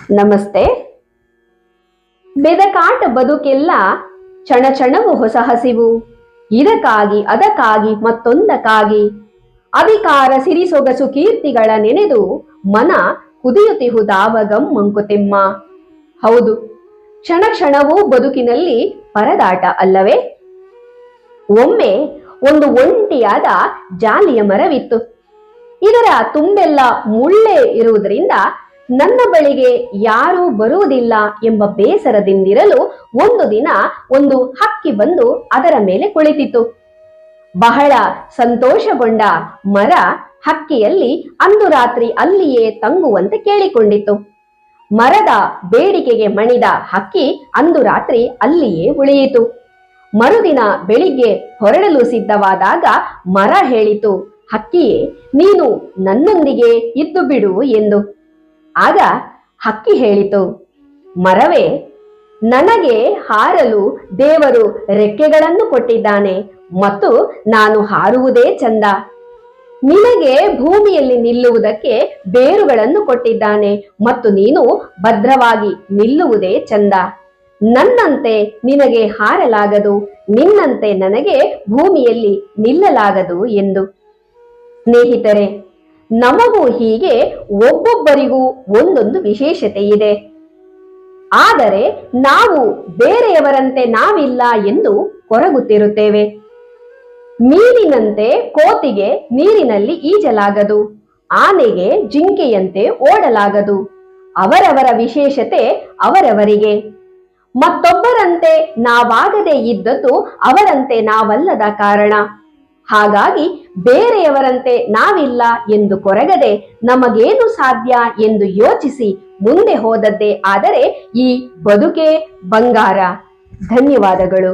ನಮಸ್ತೆ. ಬೆದಕಾಟ ಬದುಕೆಲ್ಲ ಕ್ಷಣ ಕ್ಷಣವು ಹೊಸ ಹಸಿವು. ಇದಕ್ಕಾಗಿ ಅದಕ್ಕಾಗಿ ಮತ್ತೊಂದಕ್ಕಾಗಿ ಅಧಿಕಾರ ಸಿರಿ ಸೊಗಸು ಕೀರ್ತಿಗಳ ನೆನೆದು ಮನ ಕುದಿಯುತ್ತಿಹುದಾವಗಂ ಮಂಕುತಿಮ್ಮ. ಹೌದು, ಕ್ಷಣ ಕ್ಷಣವೂ ಬದುಕಿನಲ್ಲಿ ಪರದಾಟ ಅಲ್ಲವೇ? ಒಮ್ಮೆ ಒಂದು ಒಂಟಿಯಾದ ಜಾಲಿಯ ಮರವಿತ್ತು. ಇದರ ತುಂಬೆಲ್ಲ ಮುಳ್ಳೆ ಇರುವುದರಿಂದ ನನ್ನ ಬಳಿಗೆ ಯಾರೂ ಬರುವುದಿಲ್ಲ ಎಂಬ ಬೇಸರದಿಂದಿರಲು ಒಂದು ದಿನ ಒಂದು ಹಕ್ಕಿ ಬಂದು ಅದರ ಮೇಲೆ ಕುಳಿತಿತು. ಬಹಳ ಸಂತೋಷಗೊಂಡ ಮರ ಹಕ್ಕಿಯಲ್ಲಿ ಅಂದು ರಾತ್ರಿ ಅಲ್ಲಿಯೇ ತಂಗುವಂತೆ ಕೇಳಿಕೊಂಡಿತು. ಮರದ ಬೇಡಿಕೆಗೆ ಮಣಿದ ಹಕ್ಕಿ ಅಂದು ರಾತ್ರಿ ಅಲ್ಲಿಯೇ ಉಳಿಯಿತು. ಮರುದಿನ ಬೆಳಿಗ್ಗೆ ಹೊರಡಲು ಸಿದ್ಧವಾದಾಗ ಮರ ಹೇಳಿತು, ಹಕ್ಕಿಯೇ, ನೀನು ನನ್ನೊಂದಿಗೆ ಇದ್ದು ಬಿಡು ಎಂದು. ಆಗ ಹಕ್ಕಿ ಹೇಳಿತು, ಮರವೇ, ನನಗೆ ಹಾರಲು ದೇವರು ರೆಕ್ಕೆಗಳನ್ನು ಕೊಟ್ಟಿದ್ದಾನೆ ಮತ್ತು ನಾನು ಹಾರುವುದೇ ಚಂದ. ನಿನಗೆ ಭೂಮಿಯಲ್ಲಿ ನಿಲ್ಲುವುದಕ್ಕೆ ಬೇರುಗಳನ್ನು ಕೊಟ್ಟಿದ್ದಾನೆ ಮತ್ತು ನೀನು ಭದ್ರವಾಗಿ ನಿಲ್ಲುವುದೇ ಚಂದ. ನನ್ನಂತೆ ನಿನಗೆ ಹಾರಲಾಗದು, ನಿನ್ನಂತೆ ನನಗೆ ಭೂಮಿಯಲ್ಲಿ ನಿಲ್ಲಲಾಗದು ಎಂದು. ಸ್ನೇಹಿತರೆ, ನಮಗೂ ಹೀಗೆ ಒಬ್ಬೊಬ್ಬರಿಗೂ ಒಂದೊಂದು ವಿಶೇಷತೆ ಇದೆ. ಆದರೆ ನಾವು ಬೇರೆಯವರಂತೆ ನಾವಿಲ್ಲ ಎಂದು ಕೊರಗುತ್ತಿರುತ್ತೇವೆ. ಮೀನಿನಂತೆ ಕೋತಿಗೆ ನೀರಿನಲ್ಲಿ ಈಜಲಾಗದು, ಆನೆಗೆ ಜಿಂಕೆಯಂತೆ ಓಡಲಾಗದು. ಅವರವರ ವಿಶೇಷತೆ ಅವರವರಿಗೆ. ಮತ್ತೊಬ್ಬರಂತೆ ನಾವಾಗದೇ ಇದ್ದದ್ದು ಅವರಂತೆ ನಾವಲ್ಲದ ಕಾರಣ. ಹಾಗಾಗಿ ಬೇರೆಯವರಂತೆ ನಾವಿಲ್ಲ ಎಂದು ಕೊರಗದೆ ನಮಗೇನು ಸಾಧ್ಯ ಎಂದು ಯೋಚಿಸಿ ಮುಂದೆ ಹೋದದ್ದೇ ಆದರೆ ಈ ಬದುಕೇ ಬಂಗಾರ. ಧನ್ಯವಾದಗಳು.